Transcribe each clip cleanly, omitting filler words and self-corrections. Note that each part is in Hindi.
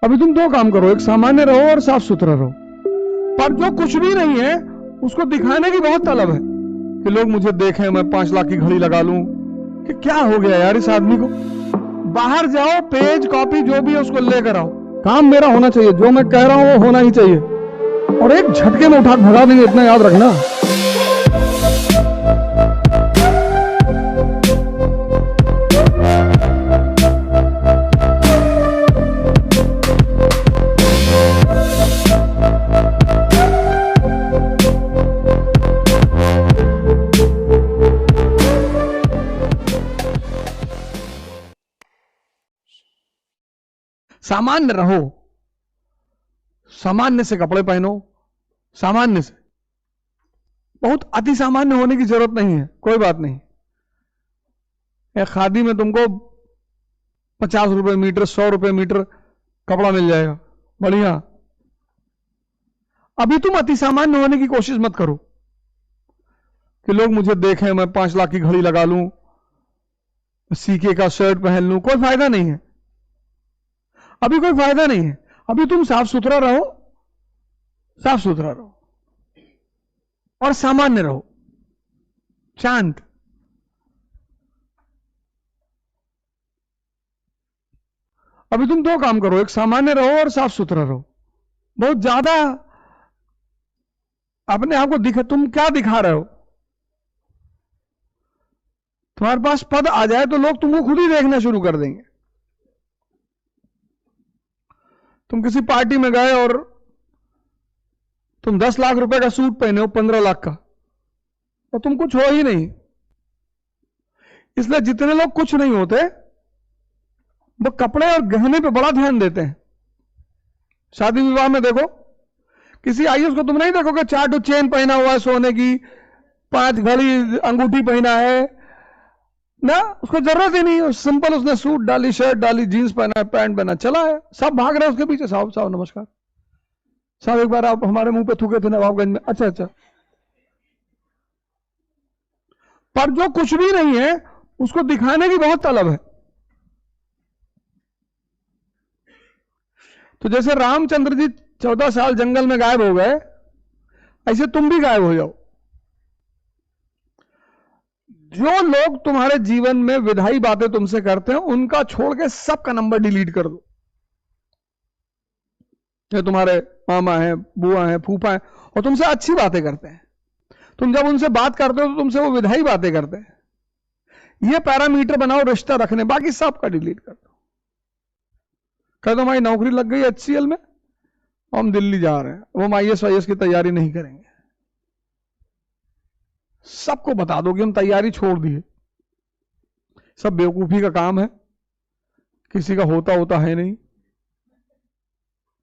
अभी तुम दो काम करो, एक सामान्य रहो और साफ सुथरा रहो। पर जो कुछ भी नहीं है उसको दिखाने की बहुत तलब है कि लोग मुझे देखें, मैं 5 लाख की घड़ी लगा लूं। कि क्या हो गया यार इस आदमी को। बाहर जाओ, पेज कॉपी जो भी है उसको लेकर आओ। काम मेरा होना चाहिए, जो मैं कह रहा हूं वो होना ही चाहिए, और एक झटके में उठा भगा देंगे, इतना याद रखना। सामान्य रहो, सामान्य से कपड़े पहनो, सामान्य से। बहुत अति सामान्य होने की जरूरत नहीं है, कोई बात नहीं। एक खादी में तुमको 50 रुपए मीटर, 100 रुपए मीटर कपड़ा मिल जाएगा, बढ़िया। अभी तुम अति सामान्य होने की कोशिश मत करो कि लोग मुझे देखें, मैं 5 लाख की घड़ी लगा लूं, सीके का शर्ट पहन लूं। कोई फायदा नहीं है, अभी कोई फायदा नहीं है। अभी तुम साफ सुथरा रहो, साफ सुथरा रहो और सामान्य रहो, शांत। अभी तुम दो काम करो, एक सामान्य रहो और साफ सुथरा रहो। बहुत ज्यादा अपने आप को दिखे, तुम क्या दिखा रहे हो। तुम्हारे पास पद आ जाए तो लोग तुमको खुद ही देखना शुरू कर देंगे। तुम किसी पार्टी में गए और तुम 10 लाख रुपए का सूट पहने हो 15 लाख का, और तुम कुछ हो ही नहीं। इसलिए जितने लोग कुछ नहीं होते वो कपड़े और गहने पे बड़ा ध्यान देते हैं। शादी विवाह में देखो, किसी आयुष को तुम नहीं देखोगे 4 चेन पहना हुआ है सोने की, 5 घड़ी अंगूठी पहना है ना, उसको जरूरत ही नहीं। सिंपल उसने सूट डाली, शर्ट डाली, जीन्स पहना है, पैंट पहना, चला है। सब भाग रहे हैं उसके पीछे, साहब साहब नमस्कार साहब, एक बार आप हमारे मुंह पे थूके थे नवाबगंज में। अच्छा अच्छा। पर जो कुछ भी नहीं है उसको दिखाने की बहुत तलब है। तो जैसे रामचंद्र जी 14 साल जंगल में गायब हो गए, ऐसे तुम भी गायब हो जाओ। जो लोग तुम्हारे जीवन में विधायी बातें तुमसे करते हैं उनका छोड़ के सबका नंबर डिलीट कर दो। जो तुम्हारे मामा हैं, बुआ हैं, फूफा हैं और तुमसे अच्छी बातें करते हैं, तुम जब उनसे बात करते हो तो तुमसे वो विधायी बातें करते हैं। ये पैरामीटर बनाओ रिश्ता रखने, बाकी सबका डिलीट कर दो। कह दो हमारी नौकरी लग गई HCL में, हम दिल्ली जा रहे हैं, वो हम IAS की तैयारी नहीं करेंगे। सबको बता दो कि हम तैयारी छोड़ दिए। सब बेवकूफी का काम है, किसी का होता है नहीं।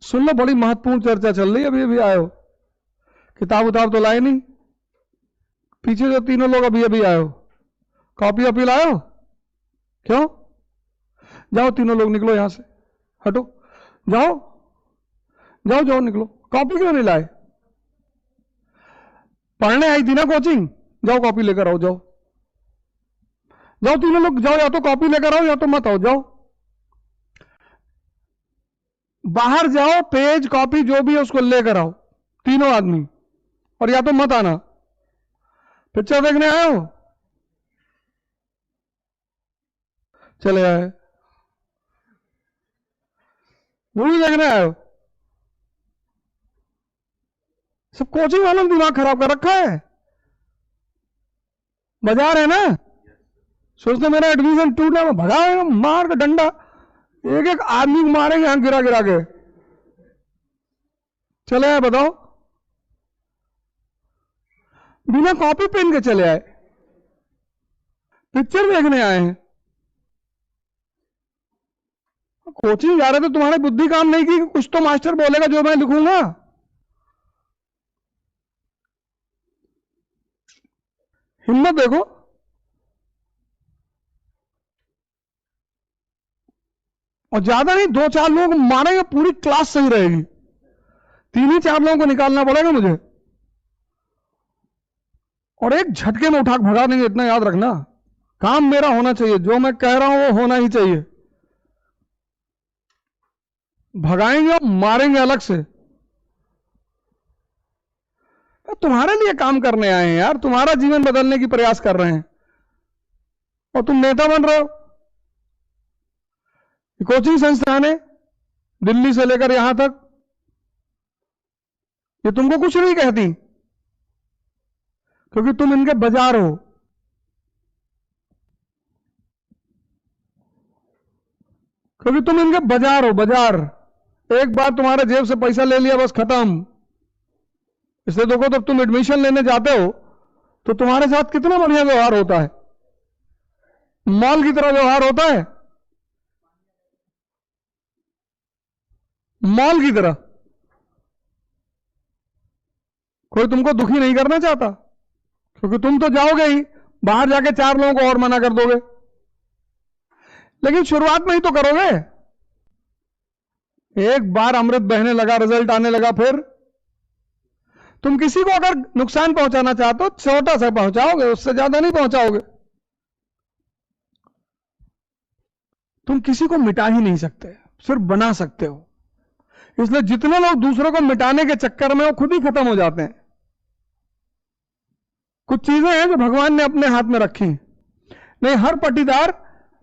सुन लो, बड़ी महत्वपूर्ण चर्चा चल रही है। अभी अभी आए हो, किताब उताब तो लाए नहीं। पीछे जो तीनों लोग अभी अभी आए हो, कॉपी वॉपी लाए हो? क्यों? जाओ तीनों लोग निकलो यहां से, हटो, जाओ जाओ जाओ निकलो। कॉपी क्यों नहीं लाए? पढ़ने आई थी ना कोचिंग, जाओ कॉपी लेकर आओ, जाओ जाओ तीनों लोग जाओ, या तो कॉपी लेकर आओ या तो मत आओ, जाओ। बाहर जाओ, पेज कॉपी जो भी है उसको लेकर आओ तीनों आदमी, और या तो मत आना। पिक्चर देखने आए हो? चले आए। मूवी देखने आए हो? सब कोचिंग वालों ने दिमाग खराब कर रखा है। बाजार है ना, सोचते मेरा एडमिशन टूटना, में भगा मार का डंडा, एक एक आदमी को मारेंगे यहां गिरा गिरा के। चले आए, बताओ, बिना कॉपी पेन के चले आए, पिक्चर देखने आए हैं। कोचिंग जा रहे थे, तुम्हारी बुद्धि काम नहीं की, कुछ तो मास्टर बोलेगा जो मैं लिखूंगा। हिम्मत देखो। और ज्यादा नहीं, 2-4 लोगों को मारेंगे, पूरी क्लास सही रहेगी। 3 ही 4 लोगों को निकालना पड़ेगा मुझे, और एक झटके में उठा भगा देंगे, इतना याद रखना। काम मेरा होना चाहिए, जो मैं कह रहा हूं वो होना ही चाहिए। भगाएंगे और मारेंगे अलग से। तुम्हारे लिए काम करने आए हैं यार, तुम्हारा जीवन बदलने की प्रयास कर रहे हैं और तुम नेता बन रहे हो। कोचिंग संस्थान है दिल्ली से लेकर यहां तक, ये तुमको कुछ नहीं कहती क्योंकि तुम इनके बाजार हो। क्योंकि तुम इनके बाजार हो, बाजार। एक बार तुम्हारे जेब से पैसा ले लिया बस खत्म। इसलिए देखो, जब तुम एडमिशन लेने जाते हो तो तुम्हारे साथ कितना बढ़िया व्यवहार होता है, मॉल की तरह व्यवहार होता है, मॉल की तरह। कोई तुमको दुखी नहीं करना चाहता क्योंकि तुम तो जाओगे ही, बाहर जाके 4 लोगों को और मना कर दोगे। लेकिन शुरुआत में ही तो करोगे। एक बार अमृत बहने लगा, रिजल्ट आने लगा, फिर तुम किसी को अगर नुकसान पहुंचाना चाहते हो छोटा सा पहुंचाओगे, उससे ज्यादा नहीं पहुंचाओगे। तुम किसी को मिटा ही नहीं सकते, सिर्फ बना सकते हो। इसलिए जितने लोग दूसरों को मिटाने के चक्कर में वो खुद ही खत्म हो जाते हैं। कुछ चीजें हैं जो भगवान ने अपने हाथ में रखी। नहीं हर पट्टीदार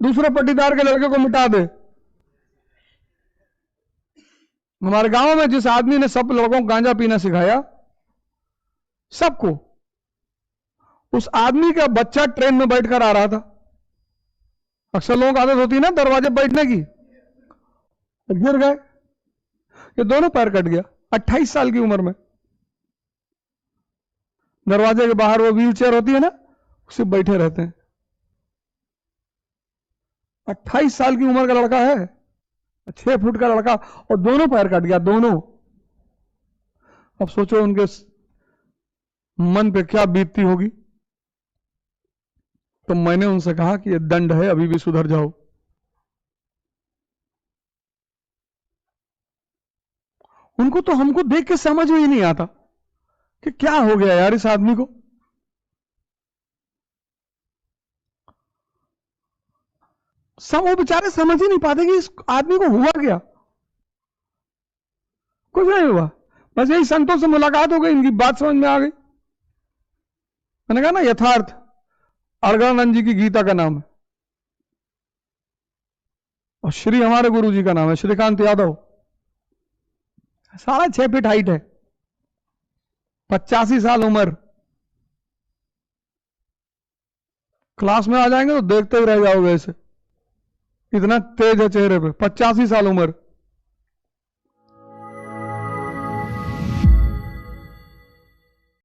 दूसरे पट्टीदार के लड़के को मिटा दे। हमारे गांव में जिस आदमी ने सब लोगों को गांजा पीना सिखाया, सबको, उस आदमी का बच्चा ट्रेन में बैठकर आ रहा था। अक्सर लोगों को आदत होती है ना दरवाजे बैठने की, गिर गए, ये दोनों पैर कट गया 28 साल की उम्र में। दरवाजे के बाहर वो व्हील चेयर होती है ना, उसे बैठे रहते हैं। 28 साल की उम्र का लड़का है, 6 फुट का लड़का, और दोनों पैर कट गया, दोनों। अब सोचो उनके मन पे क्या बीतती होगी। तो मैंने उनसे कहा कि ये दंड है, अभी भी सुधर जाओ। उनको तो हमको देख के समझ में ही नहीं आता कि क्या हो गया यार इस आदमी को। सब वो बेचारे समझ ही नहीं पाते कि इस आदमी को हुआ क्या। कुछ नहीं हुआ, बस यही संतों से मुलाकात हो गई, इनकी बात समझ में आ गई। मैंने कहा ना, यथार्थ अड़गड़ानंद जी की गीता का नाम है और श्री हमारे गुरु जी का नाम है श्रीकांत यादव। 6.5 फीट हाइट है, 85 साल उम्र। क्लास में आ जाएंगे तो देखते ही रह जाओगे ऐसे, इतना तेज है चेहरे पे। 85 साल उम्र,